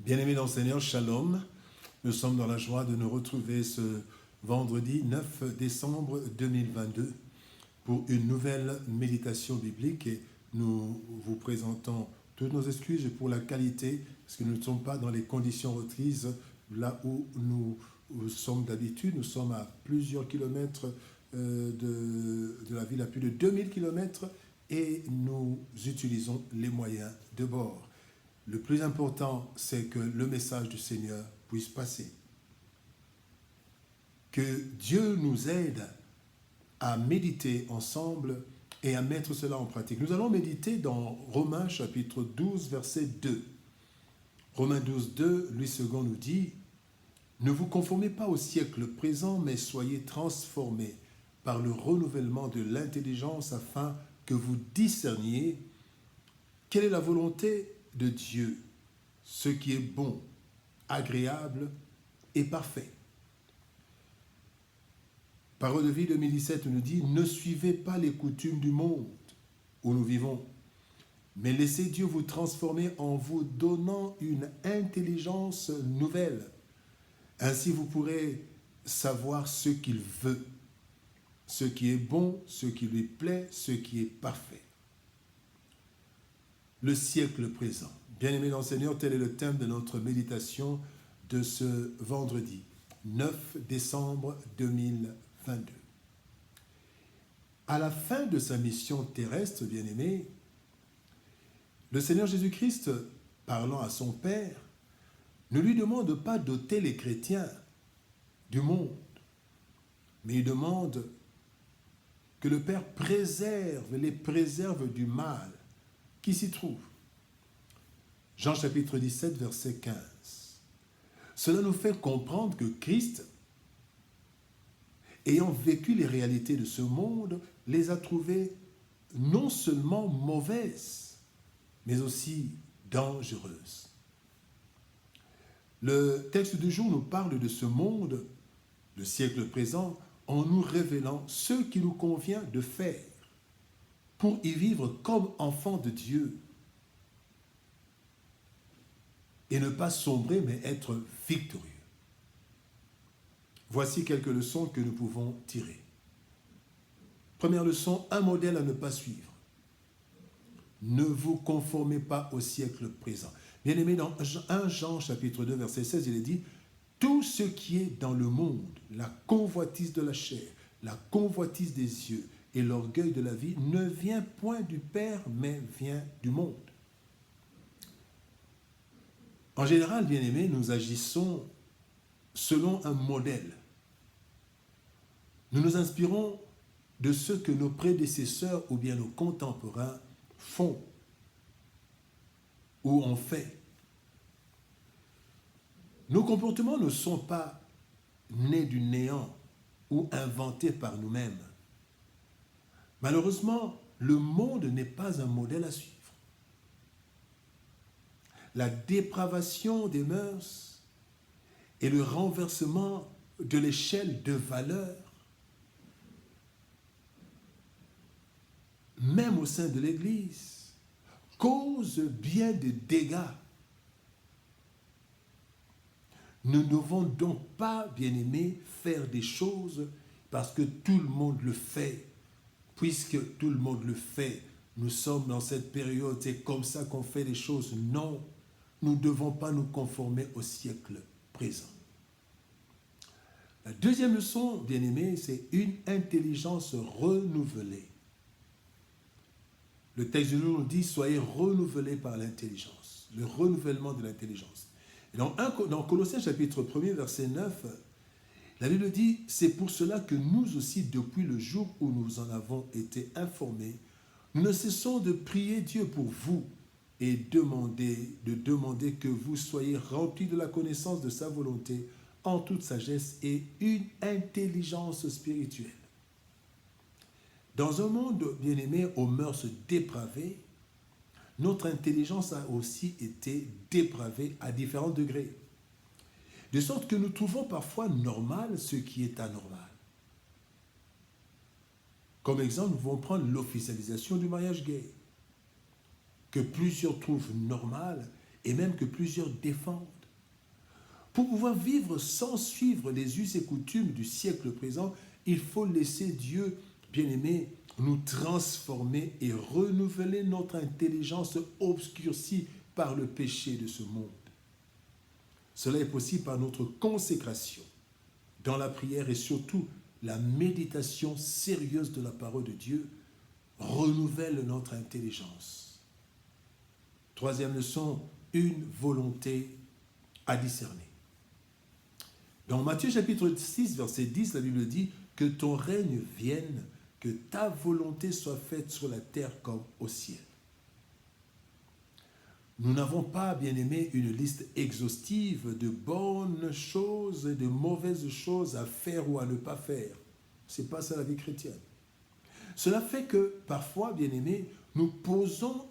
Bien-aimés dans le Seigneur, Shalom. Nous sommes dans la joie de nous retrouver ce vendredi 9 décembre 2022 pour une nouvelle méditation biblique et nous vous présentons toutes nos excuses pour la qualité parce que nous ne sommes pas dans les conditions requises là où nous sommes d'habitude. Nous sommes à plusieurs kilomètres de la ville, à plus de 2000 kilomètres et nous utilisons les moyens de bord. Le plus important, c'est que le message du Seigneur puisse passer. Que Dieu nous aide à méditer ensemble et à mettre cela en pratique. Nous allons méditer dans Romains chapitre 12, verset 2. Romains 12, 2, Louis II nous dit « Ne vous conformez pas au siècle présent, mais soyez transformés par le renouvellement de l'intelligence afin que vous discerniez quelle est la volonté de Dieu, ce qui est bon, agréable et parfait. » Parole de vie 2017 nous dit « Ne suivez pas les coutumes du monde où nous vivons, mais laissez Dieu vous transformer en vous donnant une intelligence nouvelle. Ainsi vous pourrez savoir ce qu'il veut, ce qui est bon, ce qui lui plaît, ce qui est parfait. » Le siècle présent. Bien-aimés dans le Seigneur, tel est le thème de notre méditation de ce vendredi, 9 décembre 2022. À la fin de sa mission terrestre, bien-aimés, le Seigneur Jésus-Christ, parlant à son Père, ne lui demande pas d'ôter les chrétiens du monde, mais il demande que le Père les préserve du mal qui s'y trouve. Jean chapitre 17, verset 15. Cela nous fait comprendre que Christ, ayant vécu les réalités de ce monde, les a trouvées non seulement mauvaises, mais aussi dangereuses. Le texte du jour nous parle de ce monde, le siècle présent, en nous révélant ce qu'il nous convient de faire pour y vivre comme enfants de Dieu et ne pas sombrer, mais être victorieux. Voici quelques leçons que nous pouvons tirer. Première leçon, un modèle à ne pas suivre. Ne vous conformez pas au siècle présent. Bien-aimé, dans 1 Jean chapitre 2, verset 16, il est dit « Tout ce qui est dans le monde, la convoitise de la chair, la convoitise des yeux, et l'orgueil de la vie ne vient point du Père, mais vient du monde. » En général, bien-aimés, nous agissons selon un modèle. Nous nous inspirons de ce que nos prédécesseurs ou bien nos contemporains font ou ont fait. Nos comportements ne sont pas nés du néant ou inventés par nous-mêmes. Malheureusement, le monde n'est pas un modèle à suivre. La dépravation des mœurs et le renversement de l'échelle de valeur, même au sein de l'Église, causent bien des dégâts. Nous ne devons donc pas, bien-aimés, faire des choses parce que tout le monde le fait. Puisque tout le monde le fait, nous sommes dans cette période, c'est comme ça qu'on fait les choses. Non, nous ne devons pas nous conformer au siècle présent. La deuxième leçon, bien-aimés, c'est une intelligence renouvelée. Le texte de nous dit « Soyez renouvelés par l'intelligence », le renouvellement de l'intelligence. Et dans Colossiens chapitre 1er, verset 9, la Bible dit « C'est pour cela que nous aussi, depuis le jour où nous en avons été informés, nous ne cessons de prier Dieu pour vous et de demander que vous soyez remplis de la connaissance de sa volonté en toute sagesse et une intelligence spirituelle. » Dans un monde, bien-aimé, aux mœurs dépravées, notre intelligence a aussi été dépravée à différents degrés. De sorte que nous trouvons parfois normal ce qui est anormal. Comme exemple, nous pouvons prendre l'officialisation du mariage gay, que plusieurs trouvent normal et même que plusieurs défendent. Pour pouvoir vivre sans suivre les us et coutumes du siècle présent, il faut laisser Dieu, bien-aimé, nous transformer et renouveler notre intelligence obscurcie par le péché de ce monde. Cela est possible par notre consécration dans la prière et surtout la méditation sérieuse de la parole de Dieu renouvelle notre intelligence. Troisième leçon, une volonté à discerner. Dans Matthieu chapitre 6, verset 10, la Bible dit « Que ton règne vienne, que ta volonté soit faite sur la terre comme au ciel. » Nous n'avons pas, bien aimé, une liste exhaustive de bonnes choses et de mauvaises choses à faire ou à ne pas faire. Ce n'est pas ça la vie chrétienne. Cela fait que parfois, bien aimé, nous posons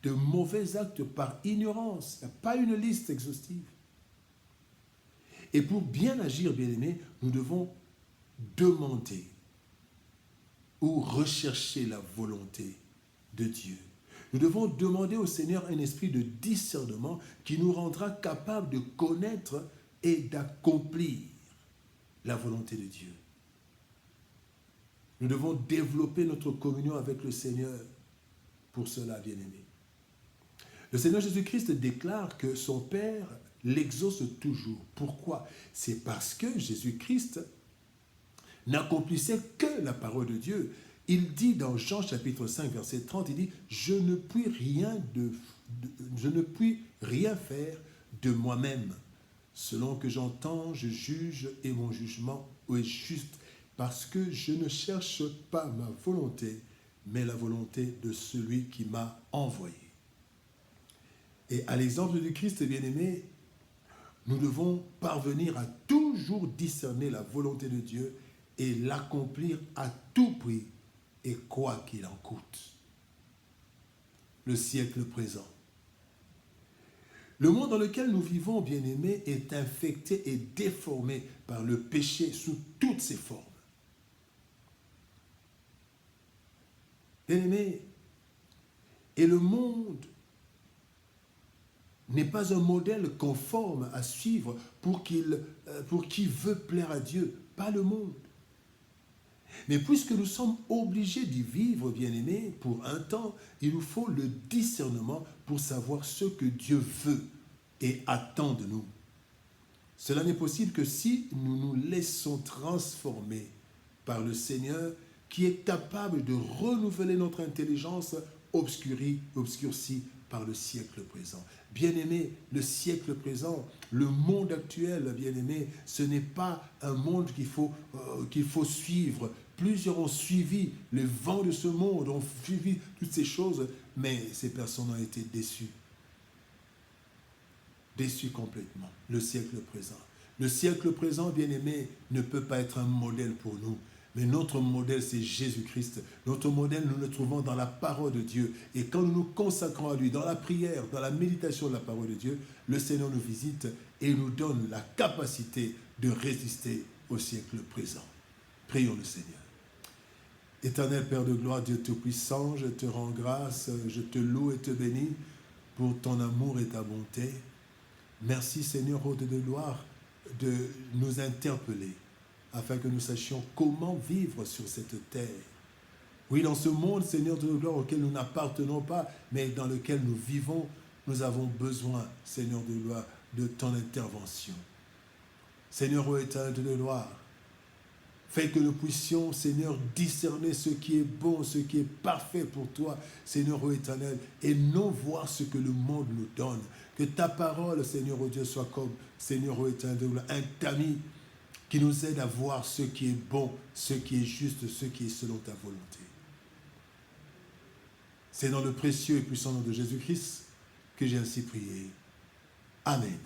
de mauvais actes par ignorance. Il n'y a pas une liste exhaustive. Et pour bien agir, bien aimé, nous devons demander ou rechercher la volonté de Dieu. Nous devons demander au Seigneur un esprit de discernement qui nous rendra capables de connaître et d'accomplir la volonté de Dieu. Nous devons développer notre communion avec le Seigneur pour cela, bien-aimés. Le Seigneur Jésus-Christ déclare que son Père l'exauce toujours. Pourquoi? C'est parce que Jésus-Christ n'accomplissait que la parole de Dieu. Il dit dans Jean chapitre 5, verset 30, il dit « Je ne puis rien faire de moi-même. Selon que j'entends, je juge et mon jugement est juste parce que je ne cherche pas ma volonté, mais la volonté de celui qui m'a envoyé. » Et à l'exemple du Christ bien-aimé, nous devons parvenir à toujours discerner la volonté de Dieu et l'accomplir à tout prix et quoi qu'il en coûte. Le siècle présent. Le monde dans lequel nous vivons, bien-aimés, est infecté et déformé par le péché sous toutes ses formes. Bien-aimés, et le monde n'est pas un modèle conforme à suivre pour qui veut plaire à Dieu, pas le monde. Mais puisque nous sommes obligés d'y vivre, bien-aimés, pour un temps, il nous faut le discernement pour savoir ce que Dieu veut et attend de nous. Cela n'est possible que si nous nous laissons transformer par le Seigneur qui est capable de renouveler notre intelligence obscurcie par le siècle présent. Bien-aimé, le siècle présent, le monde actuel, bien-aimé, ce n'est pas un monde qu'il faut suivre. Plusieurs ont suivi les vents de ce monde, ont suivi toutes ces choses, mais ces personnes ont été déçues. Déçues complètement. Le siècle présent. Le siècle présent, bien-aimé, ne peut pas être un modèle pour nous. Mais notre modèle, c'est Jésus-Christ. Notre modèle, nous le trouvons dans la parole de Dieu. Et quand nous nous consacrons à lui, dans la prière, dans la méditation de la parole de Dieu, le Seigneur nous visite et nous donne la capacité de résister au siècle présent. Prions le Seigneur. Éternel Père de gloire, Dieu Tout-Puissant, je te rends grâce, je te loue et te bénis pour ton amour et ta bonté. Merci Seigneur, hôte de gloire, de nous interpeller afin que nous sachions comment vivre sur cette terre. Oui, dans ce monde, Seigneur de gloire, auquel nous n'appartenons pas, mais dans lequel nous vivons, nous avons besoin, Seigneur de gloire, de ton intervention. Seigneur éternel de gloire, fais que nous puissions, Seigneur, discerner ce qui est bon, ce qui est parfait pour toi, Seigneur éternel, et non voir ce que le monde nous donne. Que ta parole, Seigneur Dieu, soit comme, Seigneur éternel, un tamis qui nous aide à voir ce qui est bon, ce qui est juste, ce qui est selon ta volonté. C'est dans le précieux et puissant nom de Jésus-Christ que j'ai ainsi prié. Amen.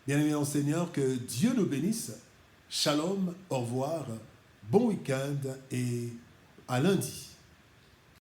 Bien-aimés en Seigneur, que Dieu nous bénisse. Shalom, au revoir, bon week-end et à lundi.